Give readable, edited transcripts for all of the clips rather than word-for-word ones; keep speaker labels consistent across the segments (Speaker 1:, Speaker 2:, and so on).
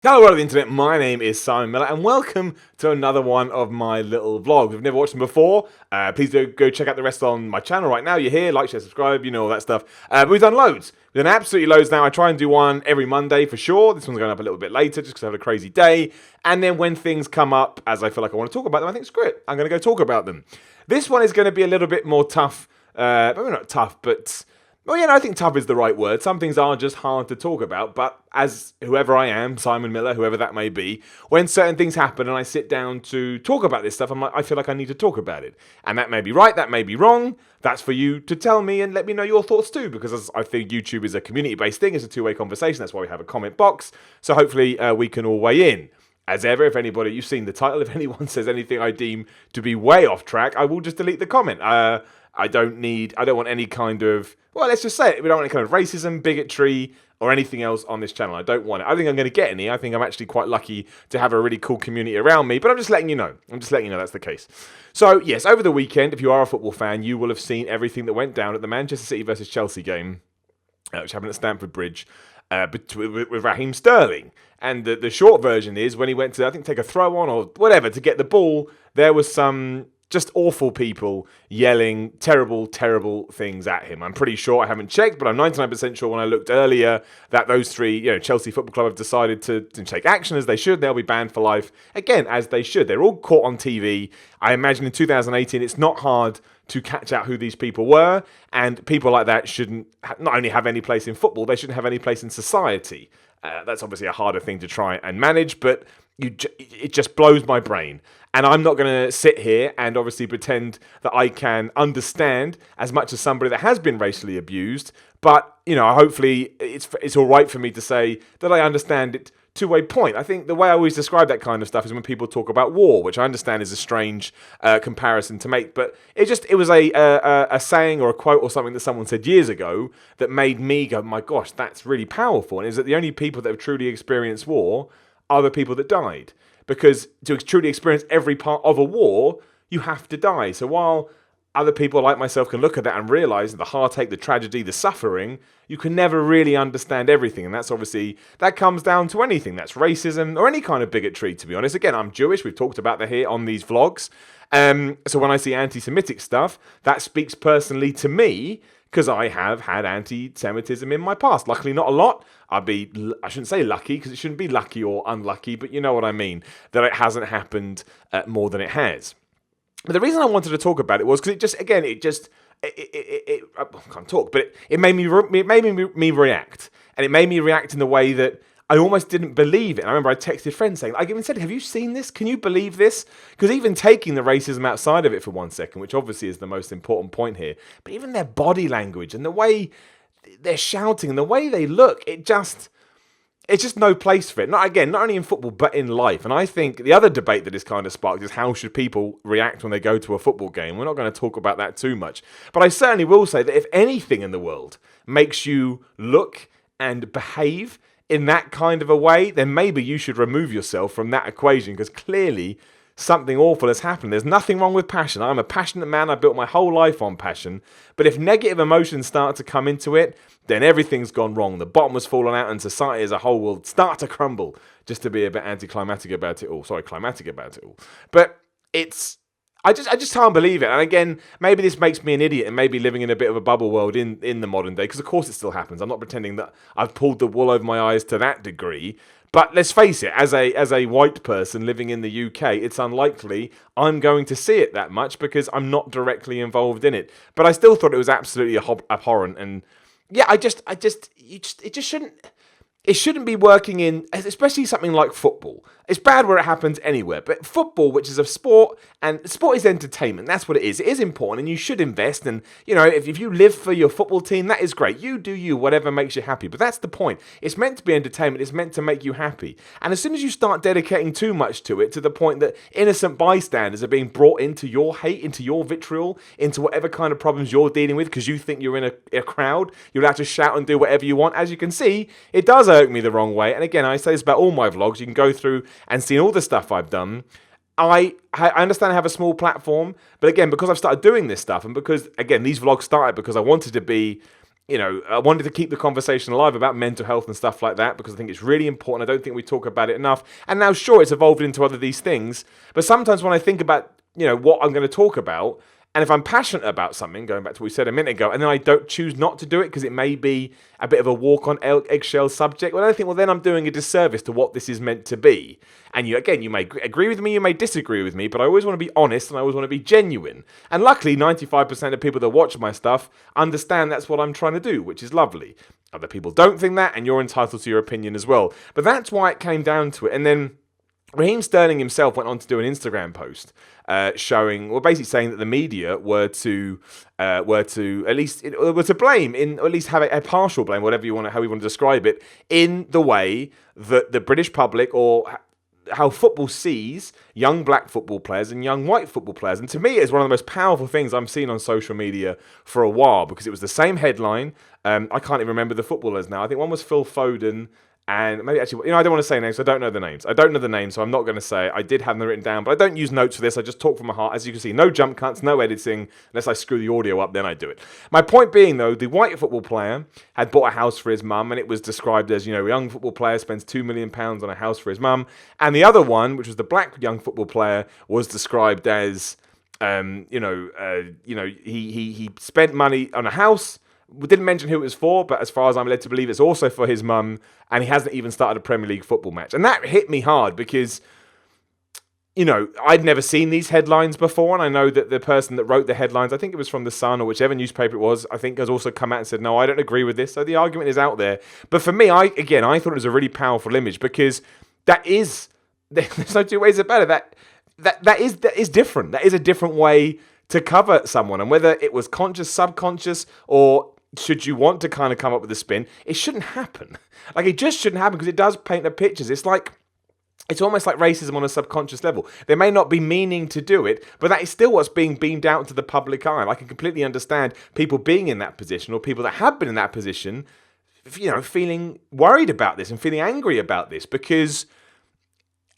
Speaker 1: Hello world of the internet, my name is Simon Miller and welcome to another one of my little vlogs. If you've never watched them before, please do go check out the rest on my channel right now. You're here, like, share, subscribe, you know all that stuff. But we've done loads. We've done absolutely loads now. I try and do one every Monday for sure. This one's going up a little bit later just because I had a crazy day. And then when things come up, as I feel like I want to talk about them, I think screw it, I'm going to go talk about them. This one is going to be a little bit more tough, maybe not tough, but... Well, I think tough is the right word. Some things are just hard to talk about, but as whoever I am, Simon Miller, whoever that may be, when certain things happen and I sit down to talk about this stuff, I feel like I need to talk about it. And that may be right, that may be wrong. That's for you to tell me and let me know your thoughts too, because I think YouTube is a community-based thing. It's a two-way conversation. That's why we have a comment box. So hopefully we can all weigh in. As ever, if anybody, you've seen the title, if anyone says anything I deem to be way off track, I will just delete the comment. I don't want any kind of, well, let's just say it, we don't want any kind of racism, bigotry, or anything else on this channel. I don't want it. I think I'm going to get any. I think I'm actually quite lucky to have a really cool community around me, but I'm just letting you know. That's the case. So, yes, over the weekend, if you are a football fan, you will have seen everything that went down at the Manchester City versus Chelsea game, which happened at Stamford Bridge. With Raheem Sterling. And the short version is when he went to, I think, take a throw on or whatever to get the ball, there was some just awful people yelling terrible, terrible things at him. I'm pretty sure, I haven't checked, but I'm 99% sure when I looked earlier that those three, Chelsea Football Club have decided to take action as they should. They'll be banned for life. Again, as they should. They're all caught on TV. I imagine in 2018, it's not hard to catch out who these people were, and people like that shouldn't not only have any place in football, they shouldn't have any place in society. That's obviously a harder thing to try and manage, but it just blows my brain. And I'm not going to sit here and obviously pretend that I can understand as much as somebody that has been racially abused, but, hopefully it's all right for me to say that I understand it to a point. I think the way I always describe that kind of stuff is when people talk about war, which I understand is a strange comparison to make, but it was a saying or a quote or something that someone said years ago that made me go, my gosh, that's really powerful. And is that the only people that have truly experienced war are the people that died. Because to truly experience every part of a war, you have to die. So while other people like myself can look at that and realize the heartache, the tragedy, the suffering, you can never really understand everything. And that's obviously, that comes down to anything. That's racism or any kind of bigotry, to be honest. Again, I'm Jewish. We've talked about that here on these vlogs. So when I see anti-Semitic stuff, that speaks personally to me because I have had anti-Semitism in my past. Luckily, not a lot. I shouldn't say lucky because it shouldn't be lucky or unlucky, but you know what I mean, that it hasn't happened more than it has. But the reason I wanted to talk about it was because I can't talk, but it made me react, and it made me react in the way that I almost didn't believe it. And I remember I texted friends saying, I even said, have you seen this? Can you believe this? Because even taking the racism outside of it for 1 second, which obviously is the most important point here, but even their body language and the way they're shouting and the way they look, it's just no place for it. Not only in football, but in life. And I think the other debate that is kind of sparked is how should people react when they go to a football game? We're not going to talk about that too much. But I certainly will say that if anything in the world makes you look and behave in that kind of a way, then maybe you should remove yourself from that equation because clearly something awful has happened. There's nothing wrong with passion. I'm a passionate man. I built my whole life on passion. But if negative emotions start to come into it, then everything's gone wrong. The bottom has fallen out and society as a whole will start to crumble, just to be a bit anticlimactic about it all. Sorry, climatic about it all. But I just can't believe it. And again, maybe this makes me an idiot and maybe living in a bit of a bubble world in the modern day, because of course it still happens. I'm not pretending that I've pulled the wool over my eyes to that degree. But let's face it, as a white person living in the UK, it's unlikely I'm going to see it that much because I'm not directly involved in it. But I still thought it was absolutely abhorrent. And yeah, it just shouldn't. It shouldn't be working in, especially something like football. It's bad where it happens anywhere, but football, which is a sport, and sport is entertainment, that's what it is. It is important, and you should invest, and, if you live for your football team, that is great. You do you, whatever makes you happy, but that's the point. It's meant to be entertainment, it's meant to make you happy. And as soon as you start dedicating too much to it, to the point that innocent bystanders are being brought into your hate, into your vitriol, into whatever kind of problems you're dealing with, because you think you're in a crowd, you're allowed to shout and do whatever you want. As you can see, it does irk me the wrong way. And again, I say this about all my vlogs. You can go through and see all the stuff I've done. I understand I have a small platform, but again, because I've started doing this stuff, and because, again, these vlogs started because I wanted to be, I wanted to keep the conversation alive about mental health and stuff like that because I think it's really important. I don't think we talk about it enough. And now, sure, it's evolved into other these things. But sometimes when I think about, what I'm going to talk about, and if I'm passionate about something, going back to what we said a minute ago, and then I don't choose not to do it because it may be a bit of a walk on eggshell subject, well, I think, then I'm doing a disservice to what this is meant to be. And you may agree with me, you may disagree with me, but I always want to be honest and I always want to be genuine. And luckily, 95% of people that watch my stuff understand that's what I'm trying to do, which is lovely. Other people don't think that, and you're entitled to your opinion as well. But that's why it came down to it. And then Raheem Sterling himself went on to do an Instagram post basically saying that the media were to blame, or at least have a partial blame, how you want to describe it, in the way that the British public or how football sees young black football players and young white football players. And to me, it's one of the most powerful things I've seen on social media for a while because it was the same headline. I can't even remember the footballers now. I think one was Phil Foden. And maybe actually, I don't want to say names, so I don't know the names. So I'm not going to say it. I did have them written down, but I don't use notes for this. I just talk from my heart. As you can see, no jump cuts, no editing. Unless I screw the audio up, then I do it. My point being, though, the white football player had bought a house for his mum, and it was described as, a young football player spends £2 million on a house for his mum. And the other one, which was the black young football player, was described as, he spent money on a house. We didn't mention who it was for, but as far as I'm led to believe, it's also for his mum, and he hasn't even started a Premier League football match. And that hit me hard because, I'd never seen these headlines before, and I know that the person that wrote the headlines, I think it was from The Sun or whichever newspaper it was, I think has also come out and said, no, I don't agree with this. So the argument is out there. But for me, I thought it was a really powerful image because there's no two ways about it. That is different. That is a different way to cover someone. And whether it was conscious, subconscious, or should you want to kind of come up with a spin, it shouldn't happen. Like, it just shouldn't happen because it does paint the pictures. It's almost like racism on a subconscious level. They may not be meaning to do it, but that is still what's being beamed out to the public eye. I can completely understand people being in that position or people that have been in that position, feeling worried about this and feeling angry about this because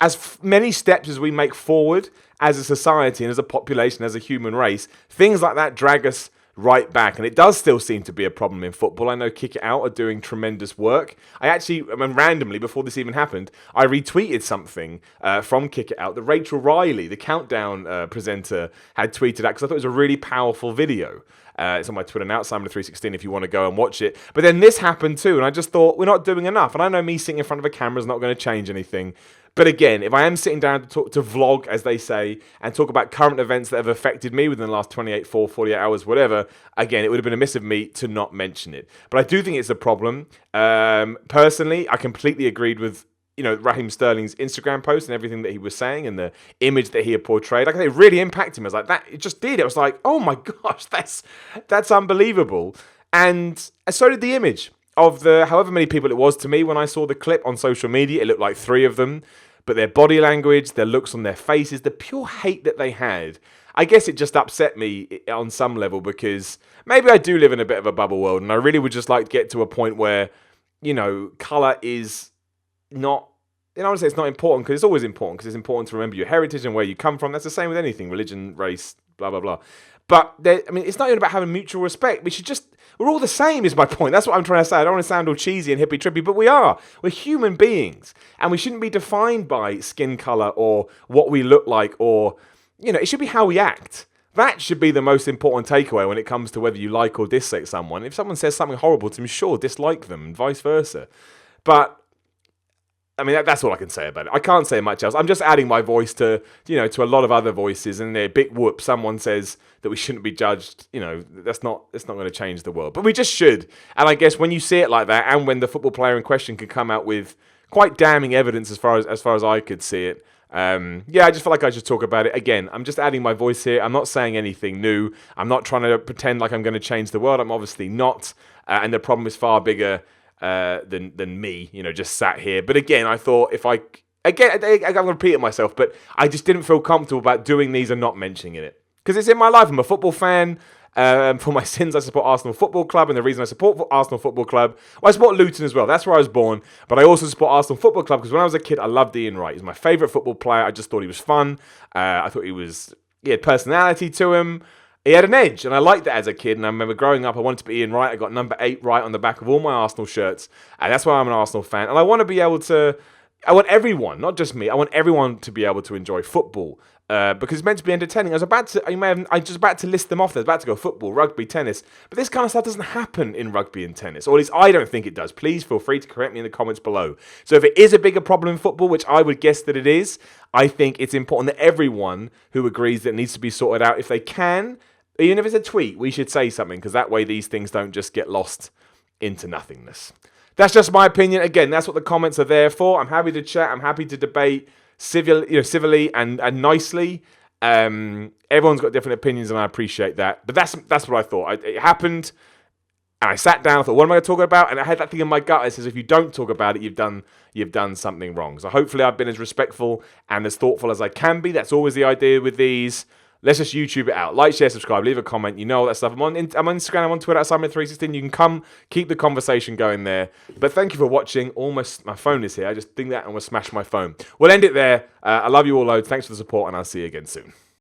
Speaker 1: as many steps as we make forward as a society and as a population, as a human race, things like that drag us right back. And it does still seem to be a problem in football. I know Kick It Out are doing tremendous work. Randomly, before this even happened, I retweeted something from Kick It Out that Rachel Riley, the Countdown presenter, had tweeted out because I thought it was a really powerful video. It's on my Twitter now, Simon316, if you want to go and watch it. But then this happened too, and I just thought, we're not doing enough. And I know me sitting in front of a camera is not going to change anything. But again, if I am sitting down to vlog, as they say, and talk about current events that have affected me within the last 48 hours, whatever, again, it would have been amiss of me to not mention it. But I do think it's a problem. Personally, I completely agreed with Raheem Sterling's Instagram post and everything that he was saying and the image that he had portrayed. Like, it really impacted me. I was like, that, it just did. It was like, oh my gosh, that's unbelievable. And so did the image of the however many people it was. To me, when I saw the clip on social media, it looked like 3 of them. But their body language, their looks on their faces, the pure hate that they had, I guess it just upset me on some level because maybe I do live in a bit of a bubble world and I really would just like to get to a point where, colour is not, I want to say it's not important because it's always important because it's important to remember your heritage and where you come from. That's the same with anything, religion, race, blah, blah, blah. But, it's not even about having mutual respect. We're all the same is my point. That's what I'm trying to say. I don't want to sound all cheesy and hippie-trippy, but we are. We're human beings. And we shouldn't be defined by skin colour or what we look like or, it should be how we act. That should be the most important takeaway when it comes to whether you like or dislike someone. If someone says something horrible to me, sure, dislike them and vice versa. But that's all I can say about it. I can't say much else. I'm just adding my voice to a lot of other voices. And a big whoop, someone says that we shouldn't be judged. That's not going to change the world. But we just should. And I guess when you see it like that, and when the football player in question can come out with quite damning evidence as far as I could see it, I just feel like I should talk about it. Again, I'm just adding my voice here. I'm not saying anything new. I'm not trying to pretend like I'm going to change the world. I'm obviously not. And the problem is far bigger than me, just sat here. But again, I thought I'm going to repeat it myself, but I just didn't feel comfortable about doing these and not mentioning it. Because it's in my life. I'm a football fan. For my sins, I support Arsenal Football Club, and the reason I support Arsenal Football Club, I support Luton as well. That's where I was born, but I also support Arsenal Football Club because when I was a kid, I loved Ian Wright. He's my favourite football player. I just thought he was fun. I thought he had personality to him. he had an edge, and I liked that as a kid. And I remember growing up, I wanted to be Ian Wright. I got number 8 right on the back of all my Arsenal shirts, and that's why I'm an Arsenal fan. And I want to be able to. I want everyone, not just me. I want everyone to be able to enjoy football because it's meant to be entertaining. I was about to. I was just about to list them off. There's about to go football, rugby, tennis, but this kind of stuff doesn't happen in rugby and tennis, or at least I don't think it does. Please feel free to correct me in the comments below. So if it is a bigger problem in football, which I would guess that it is, I think it's important that everyone who agrees that it needs to be sorted out, if they can, even if it's a tweet, we should say something because that way these things don't just get lost into nothingness. That's just my opinion. Again, that's what the comments are there for. I'm happy to chat. I'm happy to debate civilly and nicely. Everyone's got different opinions, and I appreciate that. But that's what I thought. It happened, and I sat down. I thought, what am I going to talk about? And I had that thing in my gut that says, if you don't talk about it, you've done something wrong. So hopefully, I've been as respectful and as thoughtful as I can be. That's always the idea with these. Let's just YouTube it out. Like, share, subscribe, leave a comment. You know all that stuff. I'm on Instagram, I'm on Twitter, at Simon316. You can come, keep the conversation going there. But thank you for watching. Almost, my phone is here. I just think that I'm going to smash my phone. We'll end it there. I love you all loads. Thanks for the support, and I'll see you again soon.